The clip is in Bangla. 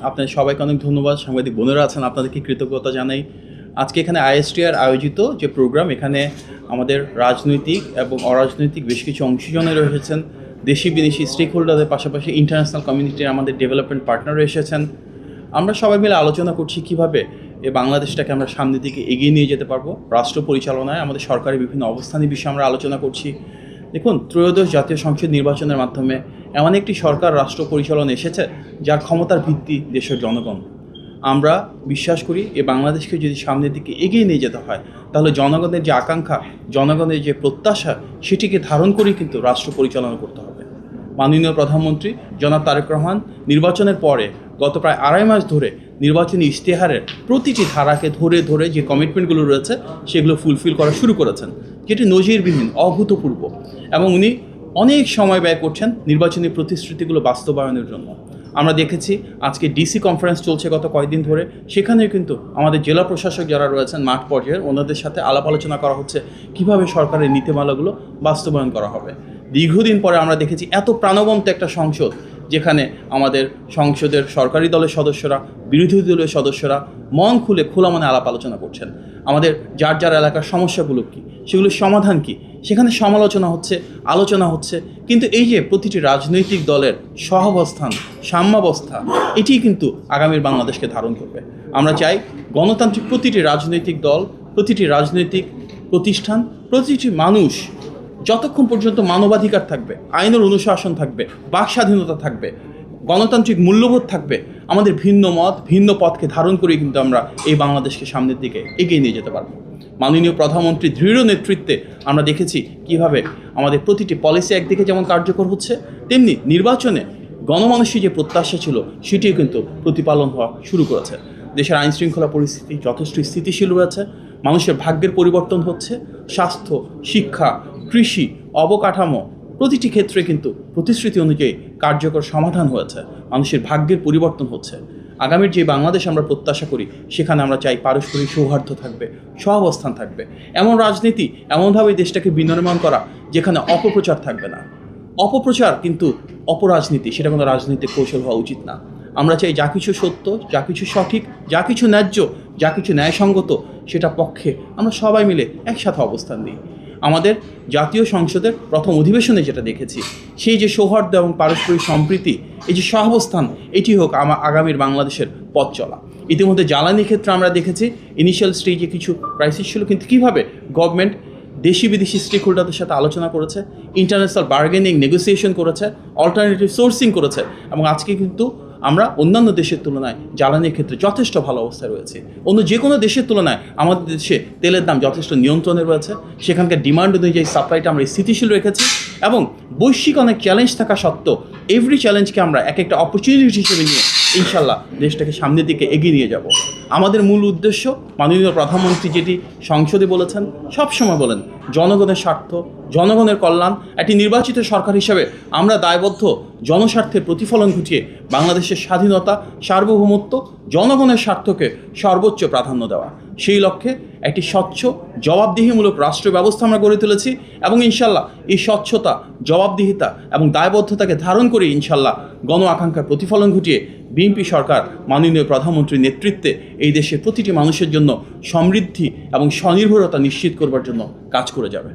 আপনাদের সবাইকে অনেক ধন্যবাদ। সাংবাদিক বোনেরা আছেন, আপনাদেরকে কৃতজ্ঞতা জানাই। আজকে এখানে আইএসটিআর আয়োজিত যে প্রোগ্রাম, এখানে আমাদের রাজনৈতিক এবং অরাজনৈতিক বেশ কিছু অংশীজনেরা এসেছেন, দেশি বিদেশি স্টেক হোল্ডারদের পাশাপাশি ইন্টারন্যাশনাল কমিউনিটির আমাদের ডেভেলপমেন্ট পার্টনারও এসেছেন। আমরা সবাই মিলে আলোচনা করছি কীভাবে এই বাংলাদেশটাকে আমরা সামনের দিকে এগিয়ে নিয়ে যেতে পারবো। রাষ্ট্র পরিচালনায় আমাদের সরকারের বিভিন্ন অবস্থানের বিষয়ে আমরা আলোচনা করছি। দেখুন, ত্রয়োদশ জাতীয় সংসদ নির্বাচনের মাধ্যমে এমন একটি সরকার রাষ্ট্র পরিচালনা এসেছে যার ক্ষমতার ভিত্তি দেশের জনগণ। আমরা বিশ্বাস করি এই বাংলাদেশকে যদি সামনের দিকে এগিয়ে নিয়ে যেতে হয়, তাহলে জনগণের যে আকাঙ্ক্ষা, জনগণের যে প্রত্যাশা, সেটিকে ধারণ করেই কিন্তু রাষ্ট্র পরিচালনা করতে হবে। মাননীয় প্রধানমন্ত্রী জনাব তারেক রহমান নির্বাচনের পরে গত প্রায় আড়াই মাস ধরে নির্বাচনী ইশতেহারের প্রতিটি ধারাকে ধরে ধরে যে কমিটমেন্টগুলো রয়েছে সেগুলো ফুলফিল করা শুরু করেছেন, যেটি নজিরবিহীন, অভূতপূর্ব। এবং উনি অনেক সময় ব্যয় করছেন নির্বাচনী প্রতিশ্রুতিগুলো বাস্তবায়নের জন্য। আমরা দেখেছি আজকে ডিসি কনফারেন্স চলছে গত কয়েকদিন ধরে, সেখানেও কিন্তু আমাদের জেলা প্রশাসক যারা রয়েছেন মাঠ পর্যায়ের, ওনাদের সাথে আলাপ আলোচনা করা হচ্ছে কীভাবে সরকারের নীতিমালাগুলো বাস্তবায়ন করা হবে। দীর্ঘদিন পরে আমরা দেখেছি এত প্রাণবন্ত একটা সংসদ, যেখানে আমাদের সংসদের সরকারি দলের সদস্যরা, বিরোধী দলের সদস্যরা মন খুলে খোলা মনে আলাপ আলোচনা করছেন। আমাদের যার যার এলাকার সমস্যাগুলো কী, সেগুলোর সমাধান কী, সেখানে সমালোচনা হচ্ছে, আলোচনা হচ্ছে। কিন্তু এই যে প্রতিটি রাজনৈতিক দলের সহাবস্থান, সাম্যাবস্থা, এটি কিন্তু আগামীর বাংলাদেশকে ধারণ করবে। আমরা চাই গণতান্ত্রিক প্রতিটি রাজনৈতিক দল, প্রতিটি রাজনৈতিক প্রতিষ্ঠান, প্রতিটি মানুষ যতক্ষণ পর্যন্ত মানবাধিকার থাকবে, আইনের অনুশাসন থাকবে, বাক স্বাধীনতা থাকবে, গণতান্ত্রিক মূল্যবোধ থাকবে, আমাদের ভিন্ন মত, ভিন্ন পথকে ধারণ করে কিন্তু আমরা এই বাংলাদেশকে সামনের দিকে এগিয়ে নিয়ে যেতে পারবো। মাননীয় প্রধানমন্ত্রীর দৃঢ় নেতৃত্বে আমরা দেখেছি কিভাবে আমাদের প্রতিটি পলিসি একদিকে যেমন কার্যকর হচ্ছে, তেমনি নির্বাচনে গণমানুষের যে প্রত্যাশা ছিল সেটিও কিন্তু প্রতিপালন হওয়া শুরু করেছে। দেশের আইনশৃঙ্খলা পরিস্থিতি যথেষ্ট স্থিতিশীল রয়েছে, মানুষের ভাগ্যের পরিবর্তন হচ্ছে, স্বাস্থ্য, শিক্ষা, কৃষি, অবকাঠামো প্রতিটি ক্ষেত্রে কিন্তু প্রতিশ্রুতি অনুযায়ী কার্যকর সমাধান হয়েছে, মানুষের ভাগ্যের পরিবর্তন হচ্ছে। আগামীর যে বাংলাদেশ আমরা প্রত্যাশা করি, সেখানে আমরা চাই পারস্পরিক সৌহার্দ্য থাকবে, সহাবস্থান থাকবে, এমন রাজনীতি, এমনভাবে দেশটাকে বিনির্মাণ করা যেখানে অপপ্রচার থাকবে না। অপপ্রচার কিন্তু অপরাজনীতি, সেটা কোনো রাজনৈতিক কৌশল হওয়া উচিত না। আমরা চাই যা কিছু সত্য, যা কিছু সঠিক, যা কিছু ন্যায্য, যা কিছু ন্যায়সঙ্গত, সেটা পক্ষে আমরা সবাই মিলে একসাথে অবস্থান দিই। আমাদের জাতীয় সংসদের প্রথম অধিবেশনে যেটা দেখেছি, সেই যে সৌহার্দ্য এবং পারস্পরিক সম্প্রীতি, এই যে সহাবস্থান, এটি হোক আগামীর বাংলাদেশের পথ চলা। ইতিমধ্যে জ্বালানি ক্ষেত্রে আমরা দেখেছি ইনিশিয়াল স্টেজে কিছু ক্রাইসিস ছিল, কিন্তু কীভাবে গভর্নমেন্ট দেশি বিদেশি স্টেক হোল্ডারদের সাথে আলোচনা করেছে, ইন্টারন্যাশনাল বার্গেনিং, নেগোসিয়েশন করেছে, অল্টারনেটিভ সোর্সিং করেছে, এবং আজকে কিন্তু আমরা অন্যান্য দেশের তুলনায় জ্বালানির ক্ষেত্রে যথেষ্ট ভালো অবস্থায় রয়েছে। অন্য যে কোনো দেশের তুলনায় আমাদের দেশে তেলের দাম যথেষ্ট নিয়ন্ত্রণে রয়েছে, সেখানকার ডিমান্ড অনুযায়ী সাপ্লাইটা আমরা স্থিতিশীল রেখেছি, এবং বৈশ্বিক অনেক চ্যালেঞ্জ থাকা সত্ত্বেও এভরি চ্যালেঞ্জকে আমরা এক একটা অপরচুনিটি হিসেবে নিয়ে ইনশাল্লাহ দেশটাকে সামনের দিকে এগিয়ে নিয়ে যাব। আমাদের মূল উদ্দেশ্য, মাননীয় প্রধানমন্ত্রী যেটি সংসদে বলেছেন, সবসময় বলেন, জনগণের স্বার্থ, জনগণের কল্যাণ। একটি নির্বাচিত সরকার হিসেবে আমরা দায়বদ্ধ জনস্বার্থের প্রতিফলন ঘটিয়ে বাংলাদেশের স্বাধীনতা, সার্বভৌমত্ব, জনগণের স্বার্থকে সর্বোচ্চ প্রাধান্য দেওয়া। সেই লক্ষ্যে একটি স্বচ্ছ, জবাবদিহিমূলক রাষ্ট্র ব্যবস্থা আমরা গড়ে তুলেছি, এবং ইনশাল্লাহ এই স্বচ্ছতা, জবাবদিহিতা এবং দায়বদ্ধতাকে ধারণ করে ইনশাল্লাহ গণ আকাঙ্ক্ষার প্রতিফলন ঘটিয়ে বিএনপি সরকার মাননীয় প্রধানমন্ত্রীর নেতৃত্বে এই দেশের প্রতিটি মানুষের জন্য সমৃদ্ধি এবং স্বনির্ভরতা নিশ্চিত করবার জন্য কাজ করে যাবে।